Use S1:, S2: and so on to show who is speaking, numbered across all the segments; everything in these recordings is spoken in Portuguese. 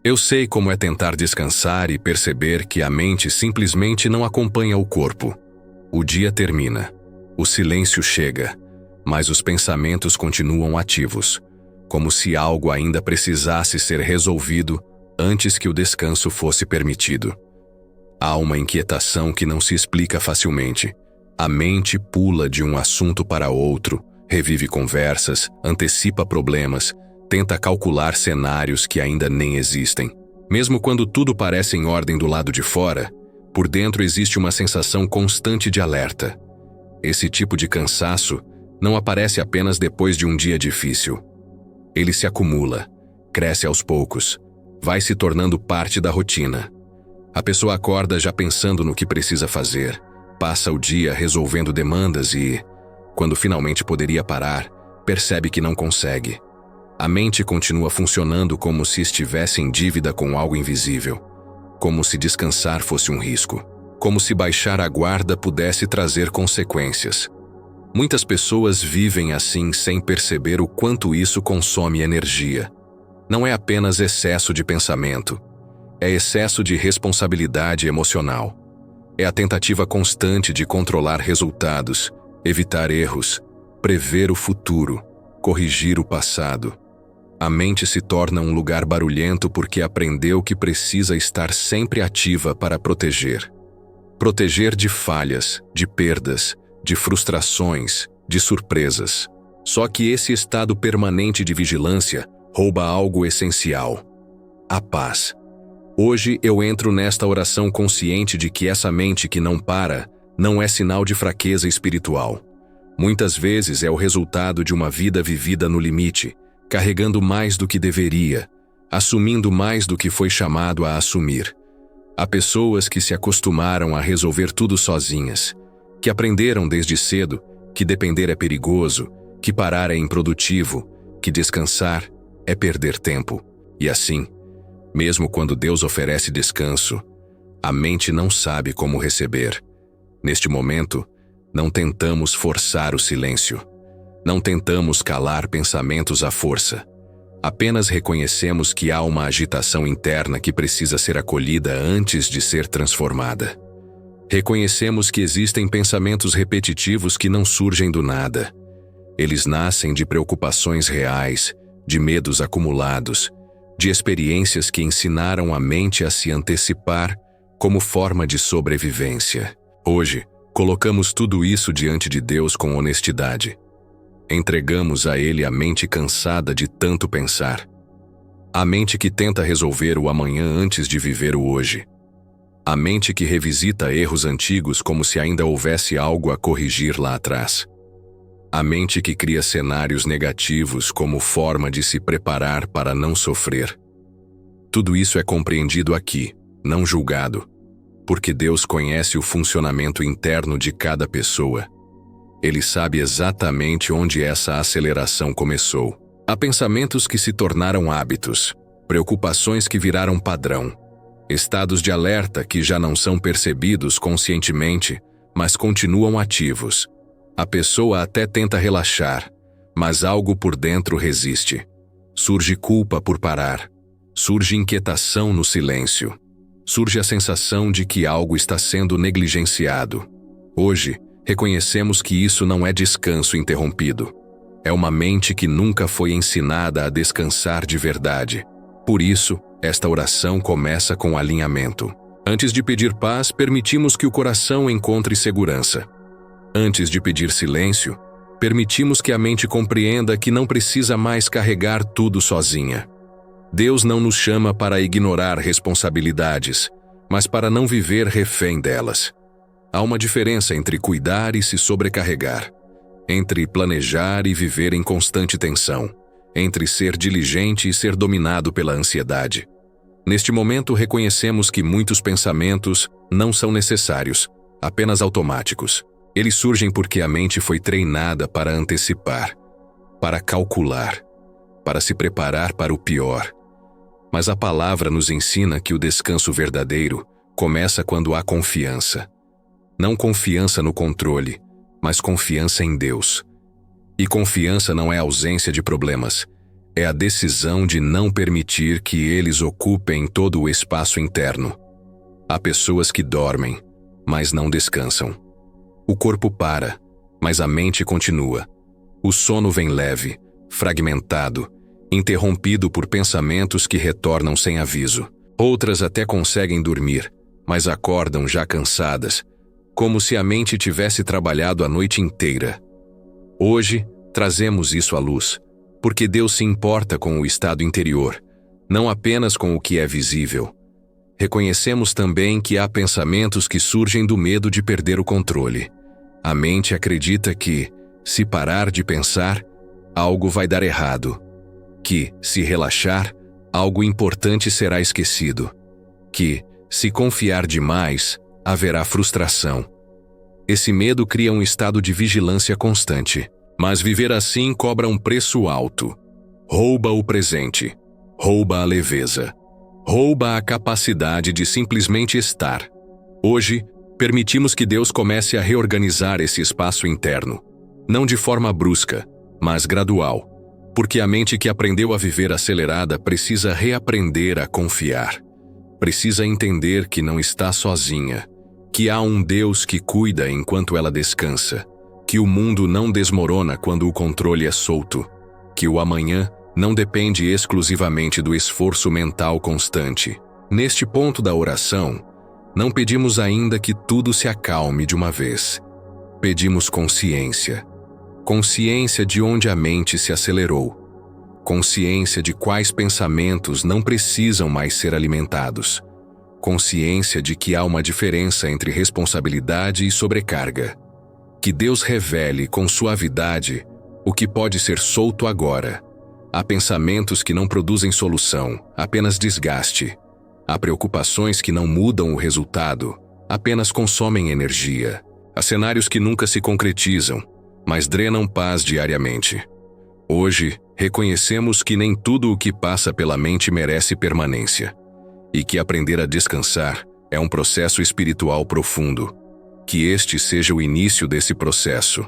S1: Eu sei como é tentar descansar e perceber que a mente simplesmente não acompanha o corpo. O dia termina, o silêncio chega, mas os pensamentos continuam ativos, como se algo ainda precisasse ser resolvido antes que o descanso fosse permitido. Há uma inquietação que não se explica facilmente. A mente pula de um assunto para outro, revive conversas, antecipa problemas, tenta calcular cenários que ainda nem existem. Mesmo quando tudo parece em ordem do lado de fora, por dentro existe uma sensação constante de alerta. Esse tipo de cansaço não aparece apenas depois de um dia difícil. Ele se acumula, cresce aos poucos, vai se tornando parte da rotina. A pessoa acorda já pensando no que precisa fazer, passa o dia resolvendo demandas e, quando finalmente poderia parar, percebe que não consegue. A mente continua funcionando como se estivesse em dívida com algo invisível, como se descansar fosse um risco, como se baixar a guarda pudesse trazer consequências. Muitas pessoas vivem assim sem perceber o quanto isso consome energia. Não é apenas excesso de pensamento, é excesso de responsabilidade emocional. É a tentativa constante de controlar resultados, evitar erros, prever o futuro, corrigir o passado. A mente se torna um lugar barulhento porque aprendeu que precisa estar sempre ativa para proteger. Proteger de falhas, de perdas, de frustrações, de surpresas. Só que esse estado permanente de vigilância rouba algo essencial: a paz. Hoje eu entro nesta oração consciente de que essa mente que não para não é sinal de fraqueza espiritual. Muitas vezes é o resultado de uma vida vivida no limite, carregando mais do que deveria, assumindo mais do que foi chamado a assumir. Há pessoas que se acostumaram a resolver tudo sozinhas, que aprenderam desde cedo que depender é perigoso, que parar é improdutivo, que descansar é perder tempo. E assim, mesmo quando Deus oferece descanso, a mente não sabe como receber. Neste momento, não tentamos forçar o silêncio. Não tentamos calar pensamentos à força. Apenas reconhecemos que há uma agitação interna que precisa ser acolhida antes de ser transformada. Reconhecemos que existem pensamentos repetitivos que não surgem do nada. Eles nascem de preocupações reais, de medos acumulados, de experiências que ensinaram a mente a se antecipar como forma de sobrevivência. Hoje, colocamos tudo isso diante de Deus com honestidade. Entregamos a Ele a mente cansada de tanto pensar. A mente que tenta resolver o amanhã antes de viver o hoje. A mente que revisita erros antigos como se ainda houvesse algo a corrigir lá atrás. A mente que cria cenários negativos como forma de se preparar para não sofrer. Tudo isso é compreendido aqui, não julgado, porque Deus conhece o funcionamento interno de cada pessoa. Ele sabe exatamente onde essa aceleração começou. Há pensamentos que se tornaram hábitos, preocupações que viraram padrão, estados de alerta que já não são percebidos conscientemente, mas continuam ativos. A pessoa até tenta relaxar, mas algo por dentro resiste. Surge culpa por parar. Surge inquietação no silêncio. Surge a sensação de que algo está sendo negligenciado. Hoje, reconhecemos que isso não é descanso interrompido. É uma mente que nunca foi ensinada a descansar de verdade. Por isso, esta oração começa com alinhamento. Antes de pedir paz, permitimos que o coração encontre segurança. Antes de pedir silêncio, permitimos que a mente compreenda que não precisa mais carregar tudo sozinha. Deus não nos chama para ignorar responsabilidades, mas para não viver refém delas. Há uma diferença entre cuidar e se sobrecarregar, entre planejar e viver em constante tensão, entre ser diligente e ser dominado pela ansiedade. Neste momento, reconhecemos que muitos pensamentos não são necessários, apenas automáticos. Eles surgem porque a mente foi treinada para antecipar, para calcular, para se preparar para o pior. Mas a palavra nos ensina que o descanso verdadeiro começa quando há confiança. Não confiança no controle, mas confiança em Deus. E confiança não é ausência de problemas, É a decisão de não permitir que eles ocupem todo o espaço interno. Há pessoas que dormem, mas não descansam. O corpo para, mas a mente continua. O sono vem leve, fragmentado, interrompido por pensamentos que retornam sem aviso. Outras até conseguem dormir, mas acordam já cansadas, como se a mente tivesse trabalhado a noite inteira. Hoje, trazemos isso à luz, porque Deus se importa com o estado interior, não apenas com o que é visível. Reconhecemos também que há pensamentos que surgem do medo de perder o controle. A mente acredita que, se parar de pensar, algo vai dar errado. Que, se relaxar, algo importante será esquecido. Que, se confiar demais, haverá frustração. Esse medo cria um estado de vigilância constante. Mas viver assim cobra um preço alto. Rouba o presente. Rouba a leveza. Rouba a capacidade de simplesmente estar. Hoje, permitimos que Deus comece a reorganizar esse espaço interno. Não de forma brusca, mas gradual. Porque a mente que aprendeu a viver acelerada precisa reaprender a confiar. Precisa entender que não está sozinha. Que há um Deus que cuida enquanto ela descansa. Que o mundo não desmorona quando o controle é solto. Que o amanhã não depende exclusivamente do esforço mental constante. Neste ponto da oração, não pedimos ainda que tudo se acalme de uma vez. Pedimos consciência. Consciência de onde a mente se acelerou. Consciência de quais pensamentos não precisam mais ser alimentados. Consciência de que há uma diferença entre responsabilidade e sobrecarga. Que Deus revele com suavidade o que pode ser solto agora. Há pensamentos que não produzem solução, apenas desgaste. Há preocupações que não mudam o resultado, apenas consomem energia. Há cenários que nunca se concretizam, mas drenam paz diariamente. Hoje, reconhecemos que nem tudo o que passa pela mente merece permanência. E que aprender a descansar é um processo espiritual profundo. Que este seja o início desse processo,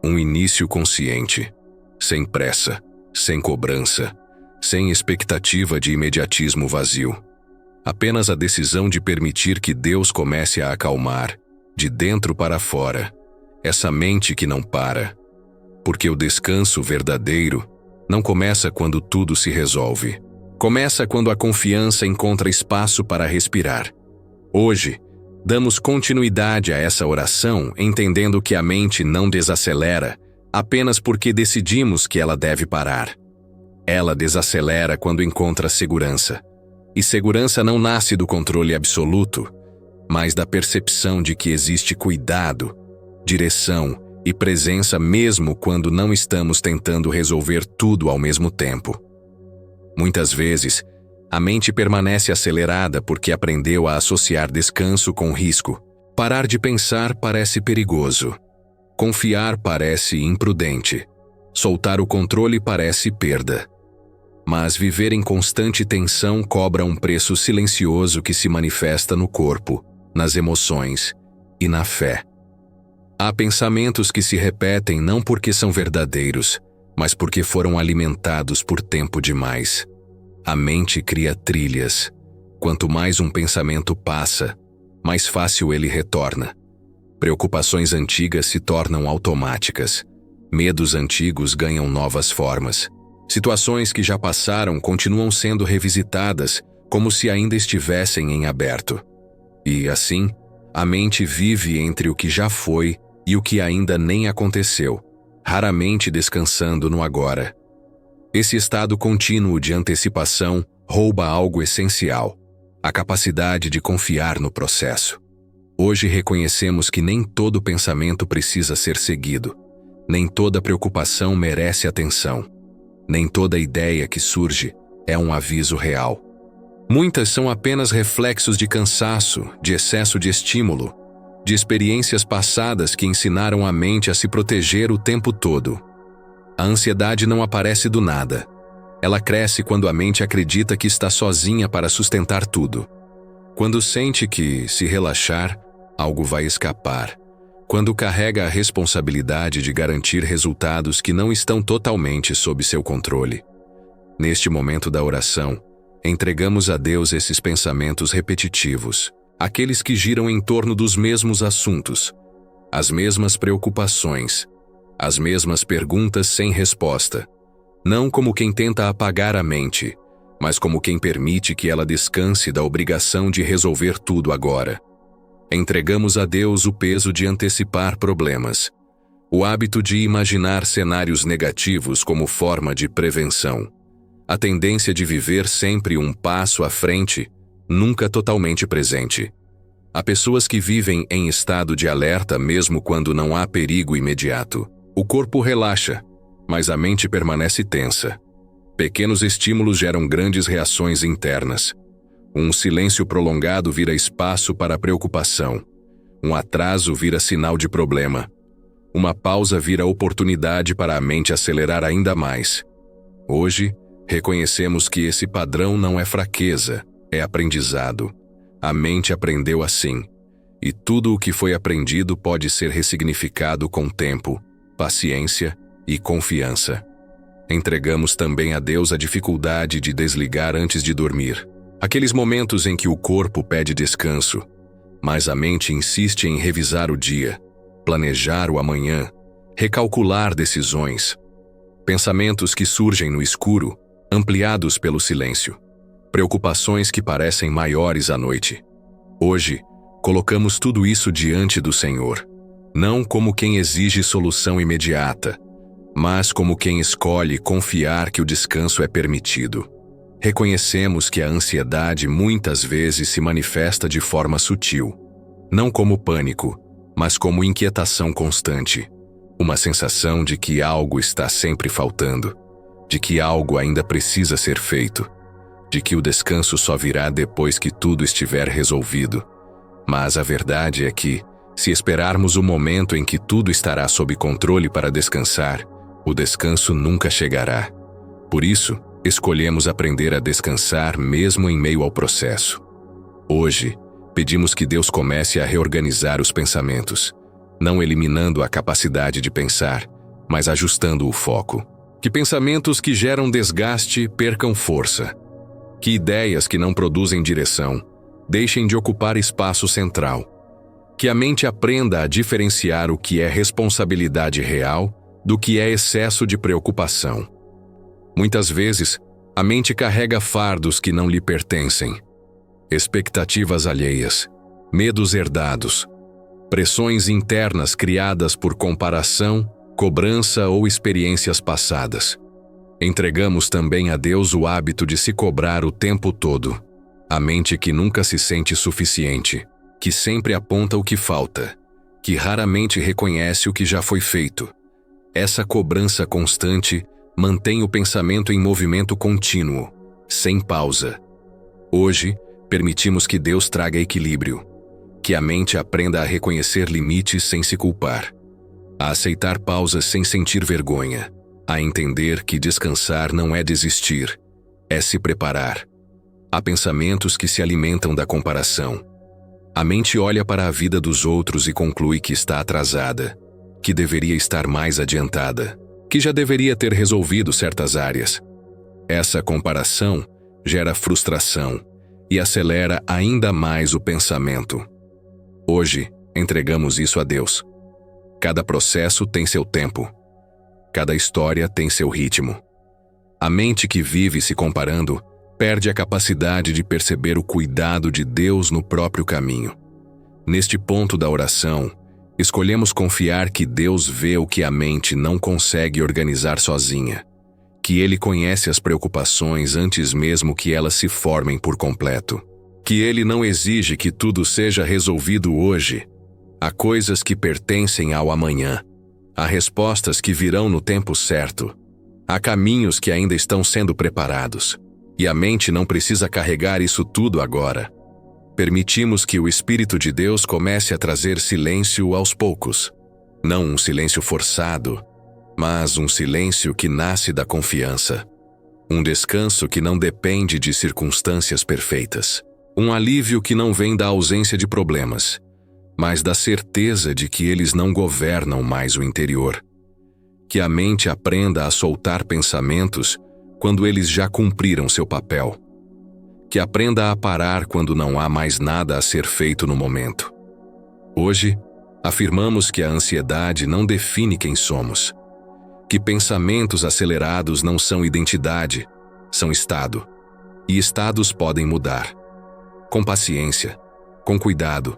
S1: um início consciente, sem pressa, sem cobrança, sem expectativa de imediatismo vazio. Apenas a decisão de permitir que Deus comece a acalmar, de dentro para fora, essa mente que não para. Porque o descanso verdadeiro não começa quando tudo se resolve. Começa quando a confiança encontra espaço para respirar. Hoje, damos continuidade a essa oração entendendo que a mente não desacelera apenas porque decidimos que ela deve parar. Ela desacelera quando encontra segurança. E segurança não nasce do controle absoluto, mas da percepção de que existe cuidado, direção e presença mesmo quando não estamos tentando resolver tudo ao mesmo tempo. Muitas vezes, a mente permanece acelerada porque aprendeu a associar descanso com risco. Parar de pensar parece perigoso. Confiar parece imprudente. Soltar o controle parece perda. Mas viver em constante tensão cobra um preço silencioso que se manifesta no corpo, nas emoções e na fé. Há pensamentos que se repetem não porque são verdadeiros, mas porque foram alimentados por tempo demais. A mente cria trilhas. Quanto mais um pensamento passa, mais fácil ele retorna. Preocupações antigas se tornam automáticas. Medos antigos ganham novas formas. Situações que já passaram continuam sendo revisitadas como se ainda estivessem em aberto. E, assim, a mente vive entre o que já foi e o que ainda nem aconteceu, raramente descansando no agora. Esse estado contínuo de antecipação rouba algo essencial, a capacidade de confiar no processo. Hoje reconhecemos que nem todo pensamento precisa ser seguido, nem toda preocupação merece atenção, nem toda ideia que surge é um aviso real. Muitas são apenas reflexos de cansaço, de excesso de estímulo, de experiências passadas que ensinaram a mente a se proteger o tempo todo. A ansiedade não aparece do nada. Ela cresce quando a mente acredita que está sozinha para sustentar tudo. Quando sente que, se relaxar, algo vai escapar. Quando carrega a responsabilidade de garantir resultados que não estão totalmente sob seu controle. Neste momento da oração, entregamos a Deus esses pensamentos repetitivos, aqueles que giram em torno dos mesmos assuntos, as mesmas preocupações, as mesmas perguntas sem resposta, não como quem tenta apagar a mente, mas como quem permite que ela descanse da obrigação de resolver tudo agora. Entregamos a Deus o peso de antecipar problemas, o hábito de imaginar cenários negativos como forma de prevenção, a tendência de viver sempre um passo à frente, nunca totalmente presente. Há pessoas que vivem em estado de alerta mesmo quando não há perigo imediato. O corpo relaxa, mas a mente permanece tensa. Pequenos estímulos geram grandes reações internas. Um silêncio prolongado vira espaço para preocupação. Um atraso vira sinal de problema. Uma pausa vira oportunidade para a mente acelerar ainda mais. Hoje, reconhecemos que esse padrão não é fraqueza, é aprendizado. A mente aprendeu assim, e tudo o que foi aprendido pode ser ressignificado com tempo, paciência e confiança. Entregamos também a Deus a dificuldade de desligar antes de dormir. Aqueles momentos em que o corpo pede descanso, mas a mente insiste em revisar o dia, planejar o amanhã, recalcular decisões. Pensamentos que surgem no escuro, ampliados pelo silêncio. Preocupações que parecem maiores à noite. Hoje, colocamos tudo isso diante do Senhor, não como quem exige solução imediata, mas como quem escolhe confiar que o descanso é permitido. Reconhecemos que a ansiedade muitas vezes se manifesta de forma sutil, não como pânico, mas como inquietação constante, uma sensação de que algo está sempre faltando, de que algo ainda precisa ser feito, de que o descanso só virá depois que tudo estiver resolvido. Mas a verdade é que, se esperarmos o momento em que tudo estará sob controle para descansar, o descanso nunca chegará. Por isso, escolhemos aprender a descansar mesmo em meio ao processo. Hoje, pedimos que Deus comece a reorganizar os pensamentos, não eliminando a capacidade de pensar, mas ajustando o foco. Que pensamentos que geram desgaste percam força. Que ideias que não produzem direção deixem de ocupar espaço central. Que a mente aprenda a diferenciar o que é responsabilidade real do que é excesso de preocupação. Muitas vezes, a mente carrega fardos que não lhe pertencem. Expectativas alheias, medos herdados, pressões internas criadas por comparação, cobrança ou experiências passadas. Entregamos também a Deus o hábito de se cobrar o tempo todo. A mente que nunca se sente suficiente, que sempre aponta o que falta, que raramente reconhece o que já foi feito. Essa cobrança constante mantém o pensamento em movimento contínuo, sem pausa. Hoje, permitimos que Deus traga equilíbrio, que a mente aprenda a reconhecer limites sem se culpar, a aceitar pausas sem sentir vergonha, a entender que descansar não é desistir, é se preparar. Há pensamentos que se alimentam da comparação. A mente olha para a vida dos outros e conclui que está atrasada, que deveria estar mais adiantada, que já deveria ter resolvido certas áreas. Essa comparação gera frustração e acelera ainda mais o pensamento. Hoje, entregamos isso a Deus. Cada processo tem seu tempo. Cada história tem seu ritmo. A mente que vive se comparando perde a capacidade de perceber o cuidado de Deus no próprio caminho. Neste ponto da oração, escolhemos confiar que Deus vê o que a mente não consegue organizar sozinha, que Ele conhece as preocupações antes mesmo que elas se formem por completo, que Ele não exige que tudo seja resolvido hoje. Há coisas que pertencem ao amanhã, há respostas que virão no tempo certo, há caminhos que ainda estão sendo preparados, e a mente não precisa carregar isso tudo agora. Permitimos que o Espírito de Deus comece a trazer silêncio aos poucos. Não um silêncio forçado, mas um silêncio que nasce da confiança. Um descanso que não depende de circunstâncias perfeitas. Um alívio que não vem da ausência de problemas, mas da certeza de que eles não governam mais o interior. Que a mente aprenda a soltar pensamentos quando eles já cumpriram seu papel. Que aprenda a parar quando não há mais nada a ser feito no momento. Hoje, afirmamos que a ansiedade não define quem somos. Que pensamentos acelerados não são identidade, são estado. E estados podem mudar. Com paciência, com cuidado,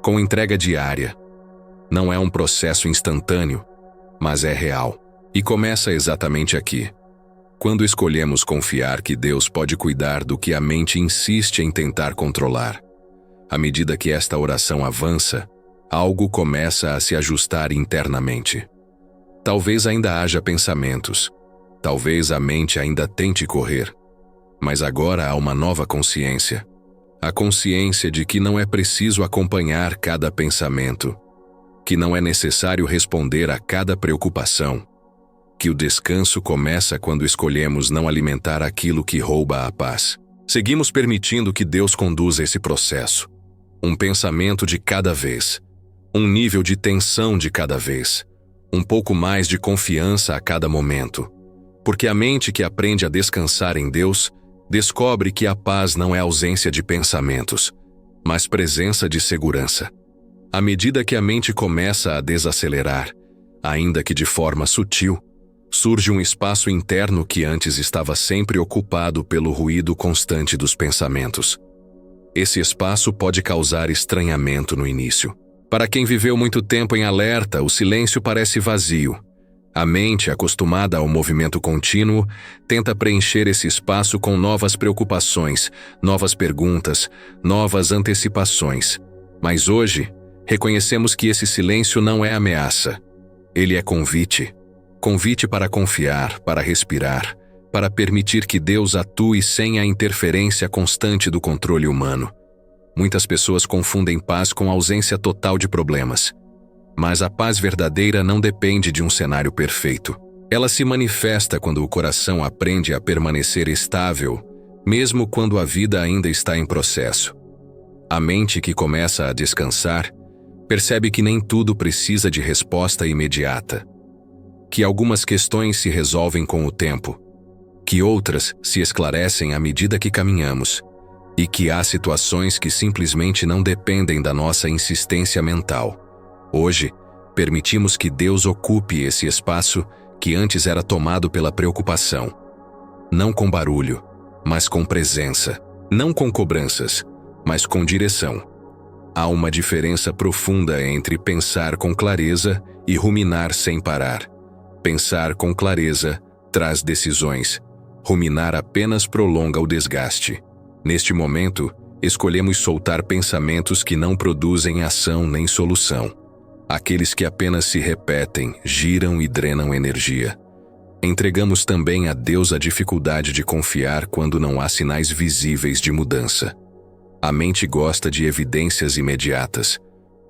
S1: com entrega diária. Não é um processo instantâneo, mas é real. E começa exatamente aqui. Quando escolhemos confiar que Deus pode cuidar do que a mente insiste em tentar controlar. À medida que esta oração avança, algo começa a se ajustar internamente. Talvez ainda haja pensamentos. Talvez a mente ainda tente correr. Mas agora há uma nova consciência. A consciência de que não é preciso acompanhar cada pensamento. Que não é necessário responder a cada preocupação. Que o descanso começa quando escolhemos não alimentar aquilo que rouba a paz. Seguimos permitindo que Deus conduza esse processo. Um pensamento de cada vez. Um nível de tensão de cada vez. Um pouco mais de confiança a cada momento. Porque a mente que aprende a descansar em Deus descobre que a paz não é ausência de pensamentos, mas presença de segurança. À medida que a mente começa a desacelerar, ainda que de forma sutil, surge um espaço interno que antes estava sempre ocupado pelo ruído constante dos pensamentos. Esse espaço pode causar estranhamento no início. Para quem viveu muito tempo em alerta, o silêncio parece vazio. A mente, acostumada ao movimento contínuo, tenta preencher esse espaço com novas preocupações, novas perguntas, novas antecipações. Mas hoje, reconhecemos que esse silêncio não é ameaça. Ele é convite. Convite para confiar, para respirar, para permitir que Deus atue sem a interferência constante do controle humano. Muitas pessoas confundem paz com ausência total de problemas. Mas a paz verdadeira não depende de um cenário perfeito. Ela se manifesta quando o coração aprende a permanecer estável, mesmo quando a vida ainda está em processo. A mente que começa a descansar percebe que nem tudo precisa de resposta imediata. Que algumas questões se resolvem com o tempo, que outras se esclarecem à medida que caminhamos, e que há situações que simplesmente não dependem da nossa insistência mental. Hoje, permitimos que Deus ocupe esse espaço que antes era tomado pela preocupação. Não com barulho, mas com presença. Não com cobranças, mas com direção. Há uma diferença profunda entre pensar com clareza e ruminar sem parar. Pensar com clareza traz decisões. Ruminar apenas prolonga o desgaste. Neste momento, escolhemos soltar pensamentos que não produzem ação nem solução. Aqueles que apenas se repetem, giram e drenam energia. Entregamos também a Deus a dificuldade de confiar quando não há sinais visíveis de mudança. A mente gosta de evidências imediatas,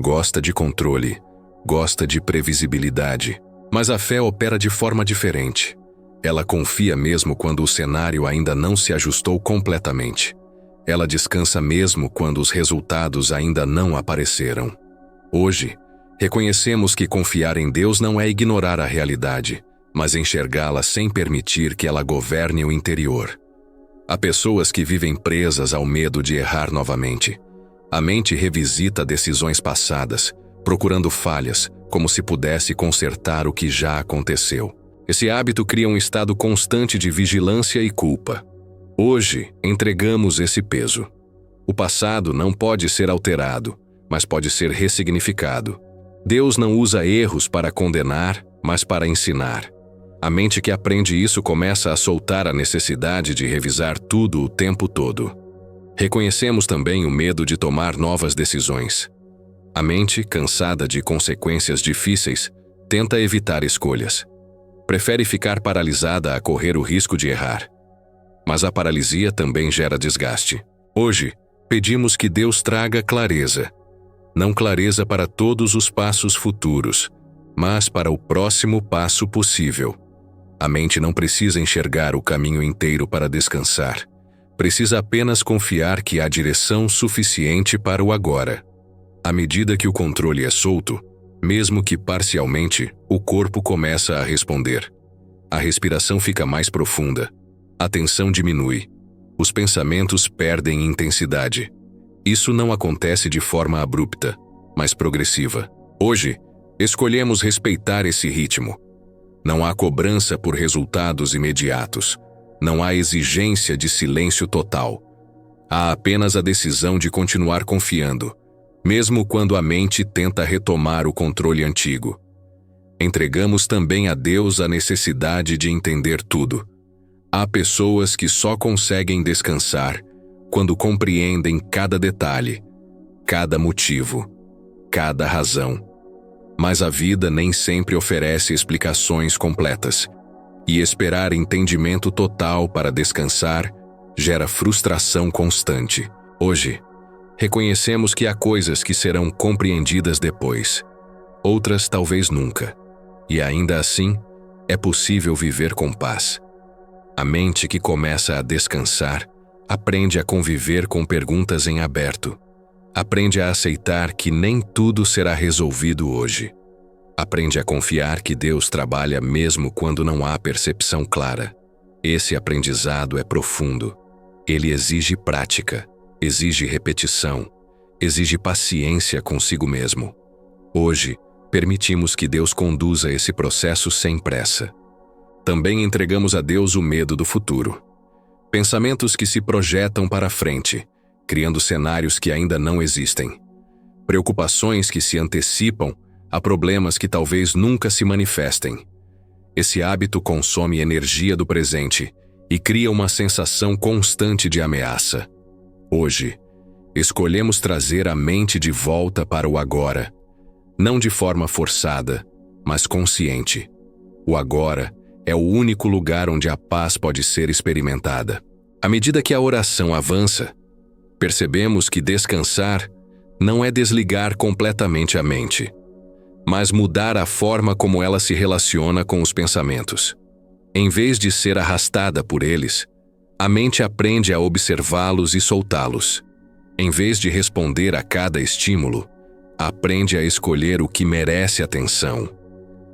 S1: gosta de controle, gosta de previsibilidade. Mas a fé opera de forma diferente. Ela confia mesmo quando o cenário ainda não se ajustou completamente. Ela descansa mesmo quando os resultados ainda não apareceram. Hoje, reconhecemos que confiar em Deus não é ignorar a realidade, mas enxergá-la sem permitir que ela governe o interior. Há pessoas que vivem presas ao medo de errar novamente. A mente revisita decisões passadas, procurando falhas, como se pudesse consertar o que já aconteceu. Esse hábito cria um estado constante de vigilância e culpa. Hoje, entregamos esse peso. O passado não pode ser alterado, mas pode ser ressignificado. Deus não usa erros para condenar, mas para ensinar. A mente que aprende isso começa a soltar a necessidade de revisar tudo o tempo todo. Reconhecemos também o medo de tomar novas decisões. A mente, cansada de consequências difíceis, tenta evitar escolhas. Prefere ficar paralisada a correr o risco de errar. Mas a paralisia também gera desgaste. Hoje, pedimos que Deus traga clareza. Não clareza para todos os passos futuros, mas para o próximo passo possível. A mente não precisa enxergar o caminho inteiro para descansar. Precisa apenas confiar que há direção suficiente para o agora. À medida que o controle é solto, mesmo que parcialmente, o corpo começa a responder. A respiração fica mais profunda. A tensão diminui. Os pensamentos perdem intensidade. Isso não acontece de forma abrupta, mas progressiva. Hoje, escolhemos respeitar esse ritmo. Não há cobrança por resultados imediatos. Não há exigência de silêncio total. Há apenas a decisão de continuar confiando, mesmo quando a mente tenta retomar o controle antigo. Entregamos também a Deus a necessidade de entender tudo. Há pessoas que só conseguem descansar quando compreendem cada detalhe, cada motivo, cada razão. Mas a vida nem sempre oferece explicações completas, e esperar entendimento total para descansar gera frustração constante. Hoje, reconhecemos que há coisas que serão compreendidas depois, outras talvez nunca, e ainda assim é possível viver com paz. A mente que começa a descansar aprende a conviver com perguntas em aberto. Aprende a aceitar que nem tudo será resolvido hoje. Aprende a confiar que Deus trabalha mesmo quando não há percepção clara. Esse aprendizado é profundo. Ele exige prática, exige repetição, exige paciência consigo mesmo. Hoje, permitimos que Deus conduza esse processo sem pressa. Também entregamos a Deus o medo do futuro. Pensamentos que se projetam para frente, criando cenários que ainda não existem. Preocupações que se antecipam a problemas que talvez nunca se manifestem. Esse hábito consome energia do presente e cria uma sensação constante de ameaça. Hoje, escolhemos trazer a mente de volta para o agora, não de forma forçada, mas consciente. O agora é o único lugar onde a paz pode ser experimentada. À medida que a oração avança, percebemos que descansar não é desligar completamente a mente, mas mudar a forma como ela se relaciona com os pensamentos. Em vez de ser arrastada por eles, a mente aprende a observá-los e soltá-los. Em vez de responder a cada estímulo, aprende a escolher o que merece atenção.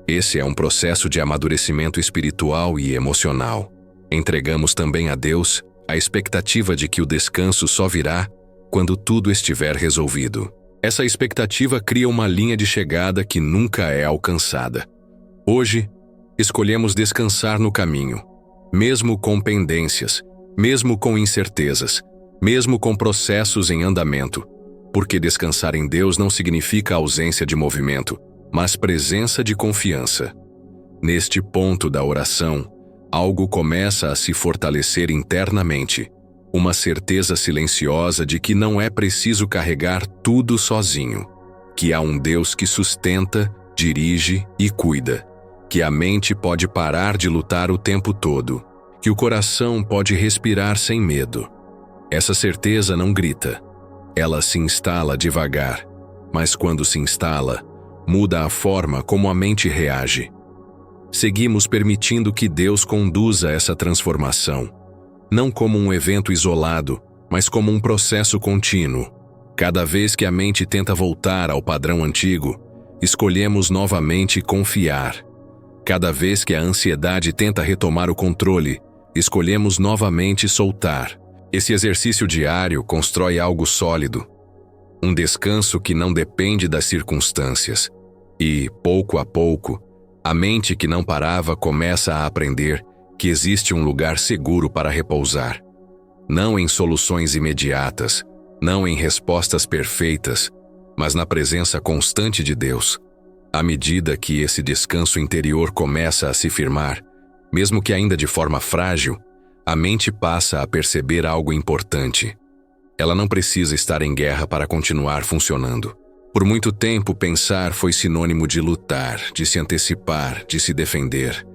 S1: Esse é um processo de amadurecimento espiritual e emocional. Entregamos também a Deus a expectativa de que o descanso só virá quando tudo estiver resolvido. Essa expectativa cria uma linha de chegada que nunca é alcançada. Hoje, escolhemos descansar no caminho, mesmo com pendências, mesmo com incertezas, mesmo com processos em andamento, porque descansar em Deus não significa ausência de movimento, mas presença de confiança. Neste ponto da oração, algo começa a se fortalecer internamente, uma certeza silenciosa de que não é preciso carregar tudo sozinho, que há um Deus que sustenta, dirige e cuida, que a mente pode parar de lutar o tempo todo, que o coração pode respirar sem medo. Essa certeza não grita, ela se instala devagar, mas quando se instala, muda a forma como a mente reage. Seguimos permitindo que Deus conduza essa transformação, não como um evento isolado, mas como um processo contínuo. Cada vez que a mente tenta voltar ao padrão antigo, escolhemos novamente confiar. Cada vez que a ansiedade tenta retomar o controle, escolhemos novamente soltar. Esse exercício diário constrói algo sólido, um descanso que não depende das circunstâncias. E, pouco a pouco, a mente que não parava começa a aprender que existe um lugar seguro para repousar. Não em soluções imediatas, não em respostas perfeitas, mas na presença constante de Deus. À medida que esse descanso interior começa a se firmar, mesmo que ainda de forma frágil, a mente passa a perceber algo importante. Ela não precisa estar em guerra para continuar funcionando. Por muito tempo, pensar foi sinônimo de lutar, de se antecipar, de se defender.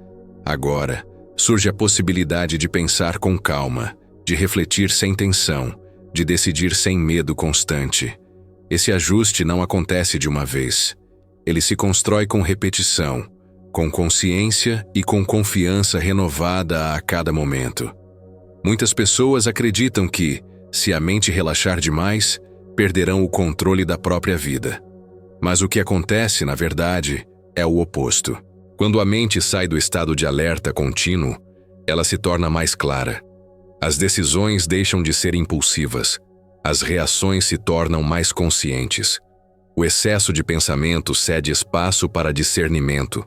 S1: Agora, surge a possibilidade de pensar com calma, de refletir sem tensão, de decidir sem medo constante. Esse ajuste não acontece de uma vez. Ele se constrói com repetição, com consciência e com confiança renovada a cada momento. Muitas pessoas acreditam que, se a mente relaxar demais, perderão o controle da própria vida. Mas o que acontece, na verdade, é o oposto. Quando a mente sai do estado de alerta contínuo, ela se torna mais clara. As decisões deixam de ser impulsivas. As reações se tornam mais conscientes. O excesso de pensamento cede espaço para discernimento.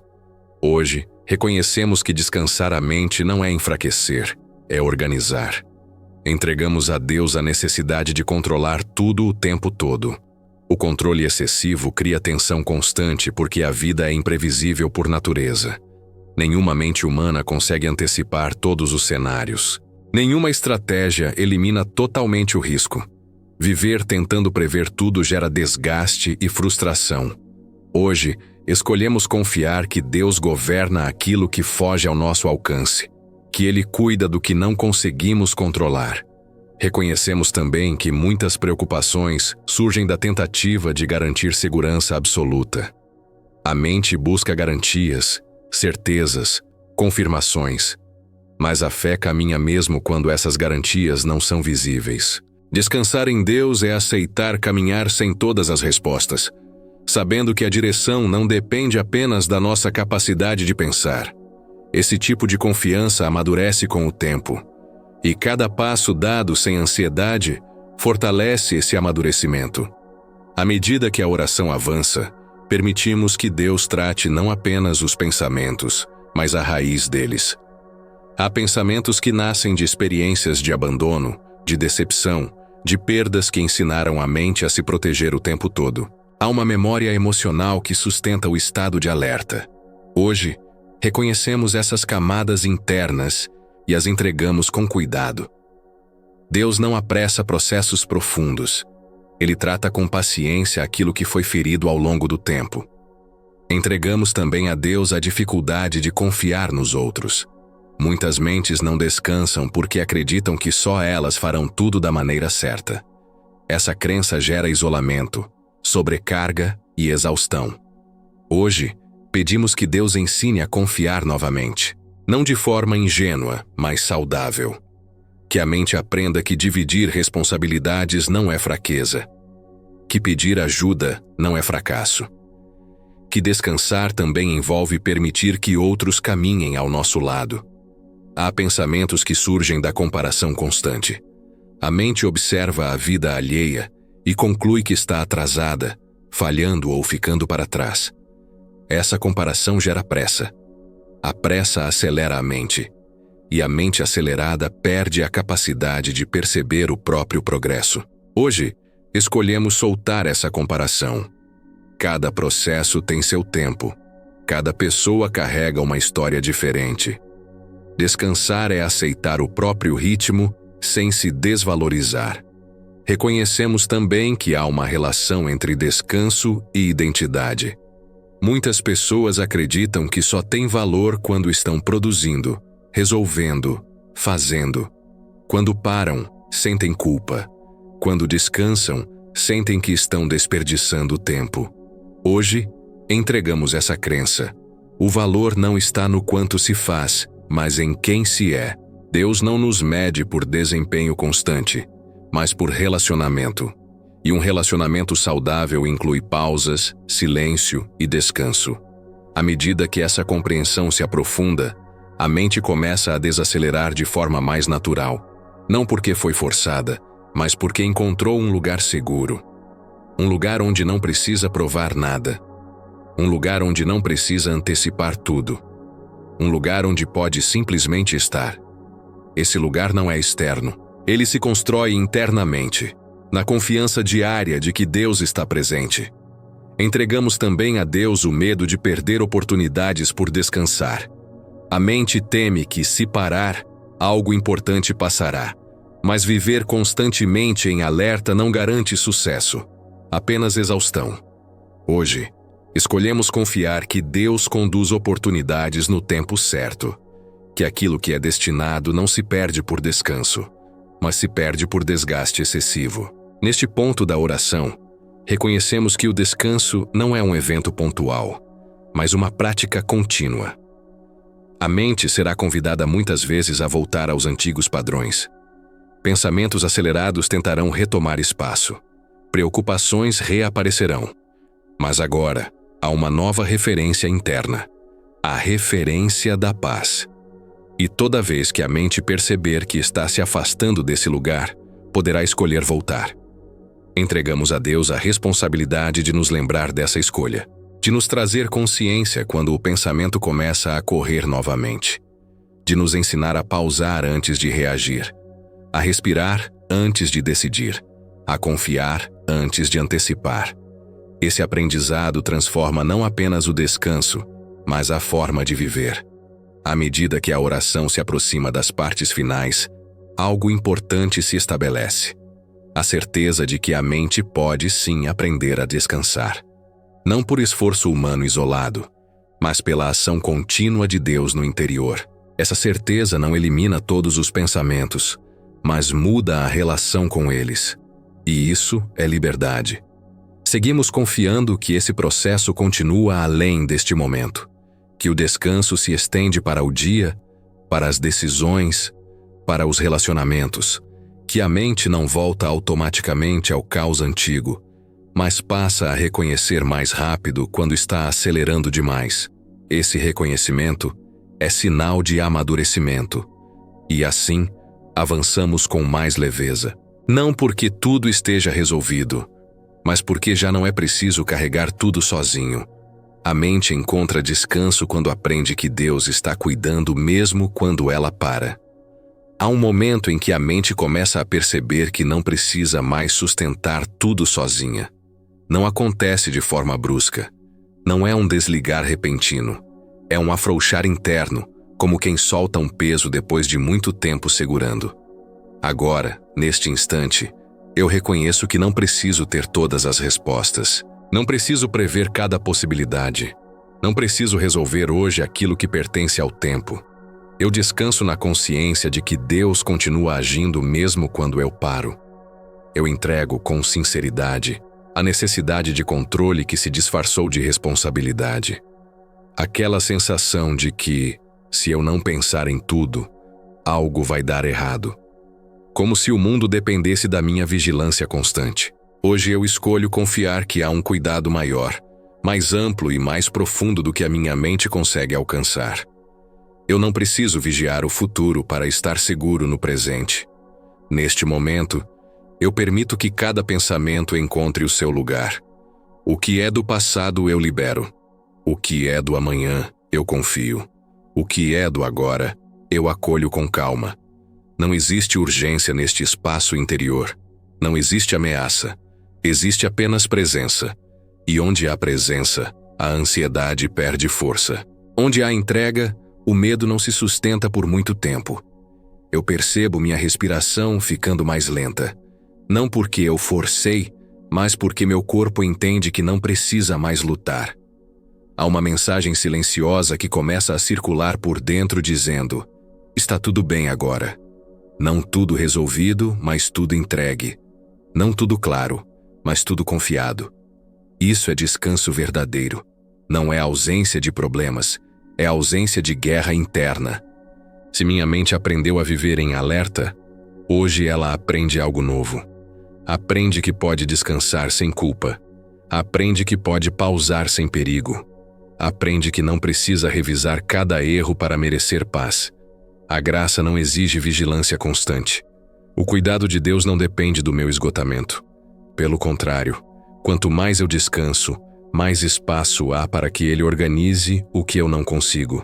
S1: Hoje, reconhecemos que descansar a mente não é enfraquecer, é organizar. Entregamos a Deus a necessidade de controlar tudo o tempo todo. O controle excessivo cria tensão constante porque a vida é imprevisível por natureza. Nenhuma mente humana consegue antecipar todos os cenários. Nenhuma estratégia elimina totalmente o risco. Viver tentando prever tudo gera desgaste e frustração. Hoje, escolhemos confiar que Deus governa aquilo que foge ao nosso alcance, que Ele cuida do que não conseguimos controlar. Reconhecemos também que muitas preocupações surgem da tentativa de garantir segurança absoluta. A mente busca garantias, certezas, confirmações, mas a fé caminha mesmo quando essas garantias não são visíveis. Descansar em Deus é aceitar caminhar sem todas as respostas, sabendo que a direção não depende apenas da nossa capacidade de pensar. Esse tipo de confiança amadurece com o tempo, e cada passo dado sem ansiedade fortalece esse amadurecimento. À medida que a oração avança, permitimos que Deus trate não apenas os pensamentos, mas a raiz deles. Há pensamentos que nascem de experiências de abandono, de decepção, de perdas que ensinaram a mente a se proteger o tempo todo. Há uma memória emocional que sustenta o estado de alerta. Hoje, reconhecemos essas camadas internas e as entregamos com cuidado. Deus não apressa processos profundos. Ele trata com paciência aquilo que foi ferido ao longo do tempo. Entregamos também a Deus a dificuldade de confiar nos outros. Muitas mentes não descansam porque acreditam que só elas farão tudo da maneira certa. Essa crença gera isolamento, sobrecarga e exaustão. Hoje, pedimos que Deus ensine a confiar novamente, não de forma ingênua, mas saudável. Que a mente aprenda que dividir responsabilidades não é fraqueza. Que pedir ajuda não é fracasso. Que descansar também envolve permitir que outros caminhem ao nosso lado. Há pensamentos que surgem da comparação constante. A mente observa a vida alheia e conclui que está atrasada, falhando ou ficando para trás. Essa comparação gera pressa. A pressa acelera a mente, e a mente acelerada perde a capacidade de perceber o próprio progresso. Hoje, escolhemos soltar essa comparação. Cada processo tem seu tempo. Cada pessoa carrega uma história diferente. Descansar é aceitar o próprio ritmo sem se desvalorizar. Reconhecemos também que há uma relação entre descanso e identidade. Muitas pessoas acreditam que só têm valor quando estão produzindo, resolvendo, fazendo. Quando param, sentem culpa. Quando descansam, sentem que estão desperdiçando tempo. Hoje, entregamos essa crença. O valor não está no quanto se faz, mas em quem se é. Deus não nos mede por desempenho constante, mas por relacionamento. E um relacionamento saudável inclui pausas, silêncio e descanso. À medida que essa compreensão se aprofunda, a mente começa a desacelerar de forma mais natural. Não porque foi forçada, mas porque encontrou um lugar seguro. Um lugar onde não precisa provar nada. Um lugar onde não precisa antecipar tudo. Um lugar onde pode simplesmente estar. Esse lugar não é externo. Ele se constrói internamente, na confiança diária de que Deus está presente. Entregamos também a Deus o medo de perder oportunidades por descansar. A mente teme que, se parar, algo importante passará. Mas viver constantemente em alerta não garante sucesso, apenas exaustão. Hoje, escolhemos confiar que Deus conduz oportunidades no tempo certo, que aquilo que é destinado não se perde por descanso, mas se perde por desgaste excessivo. Neste ponto da oração, reconhecemos que o descanso não é um evento pontual, mas uma prática contínua. A mente será convidada muitas vezes a voltar aos antigos padrões. Pensamentos acelerados tentarão retomar espaço. Preocupações reaparecerão. Mas agora, há uma nova referência interna. A referência da paz. E toda vez que a mente perceber que está se afastando desse lugar, poderá escolher voltar. Entregamos a Deus a responsabilidade de nos lembrar dessa escolha, de nos trazer consciência quando o pensamento começa a correr novamente, de nos ensinar a pausar antes de reagir, a respirar antes de decidir, a confiar antes de antecipar. Esse aprendizado transforma não apenas o descanso, mas a forma de viver. À medida que a oração se aproxima das partes finais, algo importante se estabelece: a certeza de que a mente pode sim aprender a descansar. Não por esforço humano isolado, mas pela ação contínua de Deus no interior. Essa certeza não elimina todos os pensamentos, mas muda a relação com eles. E isso é liberdade. Seguimos confiando que esse processo continua além deste momento, que o descanso se estende para o dia, para as decisões, para os relacionamentos, que a mente não volta automaticamente ao caos antigo, mas passa a reconhecer mais rápido quando está acelerando demais. Esse reconhecimento é sinal de amadurecimento, e assim avançamos com mais leveza. Não porque tudo esteja resolvido, mas porque já não é preciso carregar tudo sozinho. A mente encontra descanso quando aprende que Deus está cuidando mesmo quando ela para. Há um momento em que a mente começa a perceber que não precisa mais sustentar tudo sozinha. Não acontece de forma brusca. Não é um desligar repentino. É um afrouxar interno, como quem solta um peso depois de muito tempo segurando. Agora, neste instante, eu reconheço que não preciso ter todas as respostas. Não preciso prever cada possibilidade. Não preciso resolver hoje aquilo que pertence ao tempo. Eu descanso na consciência de que Deus continua agindo mesmo quando eu paro. Eu entrego com sinceridade a necessidade de controle que se disfarçou de responsabilidade. Aquela sensação de que, se eu não pensar em tudo, algo vai dar errado. Como se o mundo dependesse da minha vigilância constante. Hoje eu escolho confiar que há um cuidado maior, mais amplo e mais profundo do que a minha mente consegue alcançar. Eu não preciso vigiar o futuro para estar seguro no presente. Neste momento, eu permito que cada pensamento encontre o seu lugar. O que é do passado eu libero. O que é do amanhã eu confio. O que é do agora eu acolho com calma. Não existe urgência neste espaço interior. Não existe ameaça. Existe apenas presença. E onde há presença, a ansiedade perde força. Onde há entrega, o medo não se sustenta por muito tempo. Eu percebo minha respiração ficando mais lenta. Não porque eu forcei, mas porque meu corpo entende que não precisa mais lutar. Há uma mensagem silenciosa que começa a circular por dentro dizendo: está tudo bem agora. Não tudo resolvido, mas tudo entregue. Não tudo claro, mas tudo confiado. Isso é descanso verdadeiro. Não é ausência de problemas, é ausência de guerra interna. Se minha mente aprendeu a viver em alerta, hoje ela aprende algo novo. Aprende que pode descansar sem culpa. Aprende que pode pausar sem perigo. Aprende que não precisa revisar cada erro para merecer paz. A graça não exige vigilância constante. O cuidado de Deus não depende do meu esgotamento. Pelo contrário, quanto mais eu descanso, mais espaço há para que Ele organize o que eu não consigo.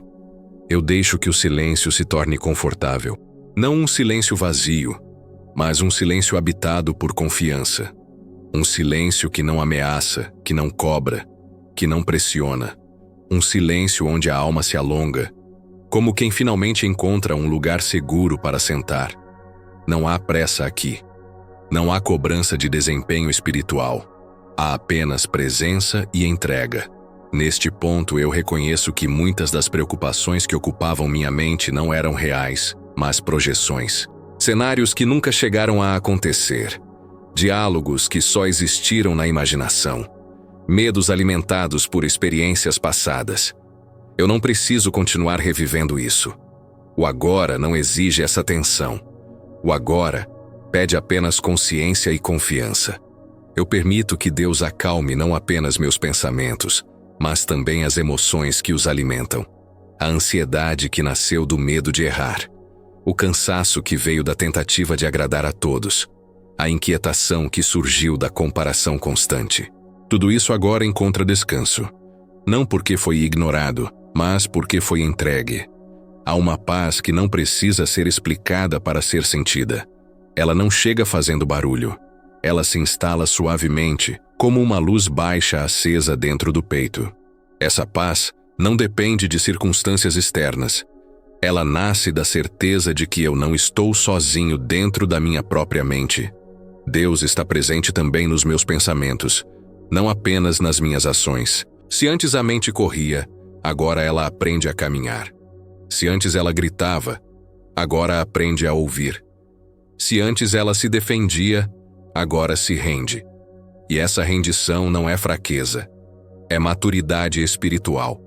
S1: Eu deixo que o silêncio se torne confortável. Não um silêncio vazio, mas um silêncio habitado por confiança. Um silêncio que não ameaça, que não cobra, que não pressiona. Um silêncio onde a alma se alonga, como quem finalmente encontra um lugar seguro para sentar. Não há pressa aqui. Não há cobrança de desempenho espiritual. Há apenas presença e entrega. Neste ponto eu reconheço que muitas das preocupações que ocupavam minha mente não eram reais, mas projeções. Cenários que nunca chegaram a acontecer. Diálogos que só existiram na imaginação. Medos alimentados por experiências passadas. Eu não preciso continuar revivendo isso. O agora não exige essa tensão. O agora pede apenas consciência e confiança. Eu permito que Deus acalme não apenas meus pensamentos, mas também as emoções que os alimentam. a ansiedade que nasceu do medo de errar, o cansaço que veio da tentativa de agradar a todos, a inquietação que surgiu da comparação constante. Tudo isso agora encontra descanso. Não porque foi ignorado, mas porque foi entregue. Há uma paz que não precisa ser explicada para ser sentida. Ela não chega fazendo barulho. Ela se instala suavemente, como uma luz baixa acesa dentro do peito. Essa paz não depende de circunstâncias externas. Ela nasce da certeza de que eu não estou sozinho dentro da minha própria mente. Deus está presente também nos meus pensamentos, não apenas nas minhas ações. Se antes a mente corria, agora ela aprende a caminhar. Se antes ela gritava, agora aprende a ouvir. Se antes ela se defendia, agora se rende. E essa rendição não é fraqueza, é maturidade espiritual.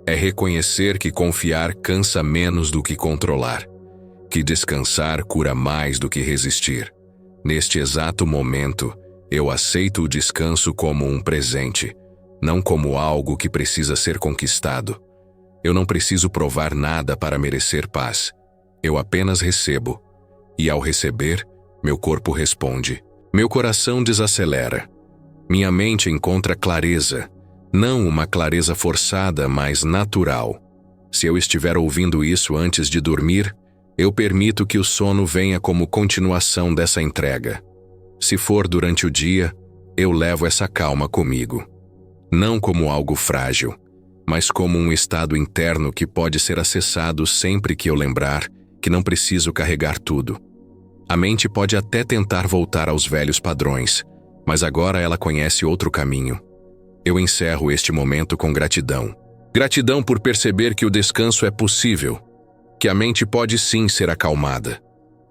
S1: É reconhecer que confiar cansa menos do que controlar, que descansar cura mais do que resistir. Neste exato momento, eu aceito o descanso como um presente, não como algo que precisa ser conquistado. Eu não preciso provar nada para merecer paz. Eu apenas recebo. E ao receber, meu corpo responde. Meu coração desacelera. Minha mente encontra clareza. Não uma clareza forçada, mas natural. Se eu estiver ouvindo isso antes de dormir, eu permito que o sono venha como continuação dessa entrega. Se for durante o dia, eu levo essa calma comigo. Não como algo frágil, mas como um estado interno que pode ser acessado sempre que eu lembrar que não preciso carregar tudo. A mente pode até tentar voltar aos velhos padrões, mas agora ela conhece outro caminho. Eu encerro este momento com gratidão. Gratidão por perceber que o descanso é possível, que a mente pode sim ser acalmada,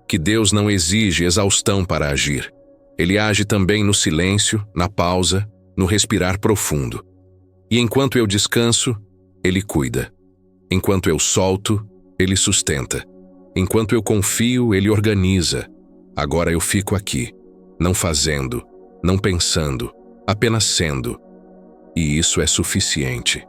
S1: que Deus não exige exaustão para agir. Ele age também no silêncio, na pausa, no respirar profundo. E enquanto eu descanso, Ele cuida. Enquanto eu solto, Ele sustenta. Enquanto eu confio, Ele organiza. Agora eu fico aqui, não fazendo, não pensando, apenas sendo. E isso é suficiente.